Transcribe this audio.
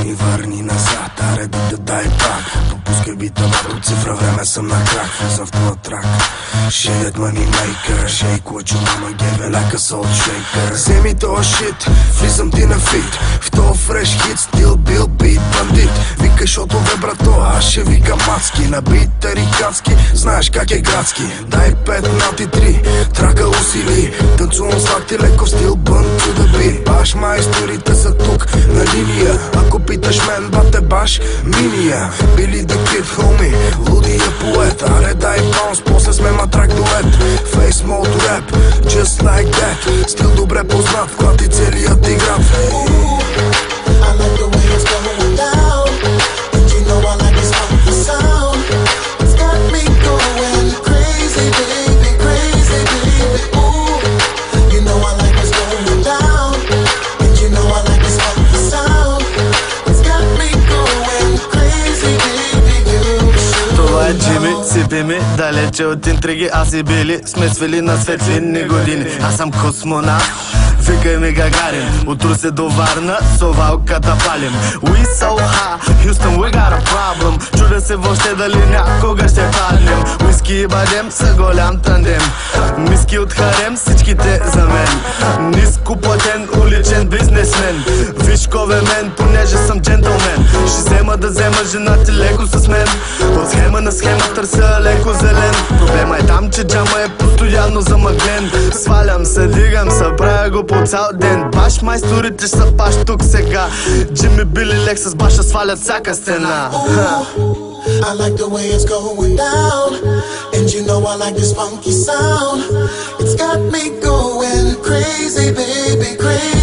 ми върни назад, аре да дай пак. Пропускай бита, малко цифра, време съм на крак. Влизам в твоя трак, shit money maker. Shake what your mama gave it like a salt shaker. Вземи тоя shit, влизам ти на фит. В тоя фреш хит, стил бил бит бандит. Викай шотове брато, аз ще викам мацки. На бит тарикатски, знаеш как е градски. Дай 5 нати 3, трака усили. Танцувам с лакти леко в стил бън to the beat. Баш майсторите са тук на линия. Ако питаш мен, бате баш миния. Били the kid homie, лудия поет. Аре дай баунс, после сме матрак дует. Face mode rap, just like that. Стил добре познат, клати целият ти град. I like the way it's going down, and you know I like this funky sound. It's got me going crazy, baby, crazy, baby. Ooh, you know I like this going down, and you know I like this funky sound. It's got me going crazy, baby, you. Това е Джими, сипи ми, далече от интриги. Аз и Били сме свели на светлинни години. Аз съм космонавт, викай ми Гагарин. От Русе до Варна, совалката палим. We so high, Houston we got a problem. Чудя се въобще дали някога ще паднем. Уиски и бадем са голям тандем. Миски от харем, всичките за мен. Ниско платен, уличен бизнесмен. Виж кове мен, понеже съм джентълмен. Ще взема да взема жена ти леко с мен. От схема на схема търся леко зелен. Проблема е там, че джама е постоянно замъглен. Свалям се, дигам се, правя го по цял ден. Баш майсторите ще са баш тук сега. Джими, Били, Лексус, баша свалят всяка стена. I like the way it's going down, and you know I like this funky sound. It's got me going crazy, baby, crazy.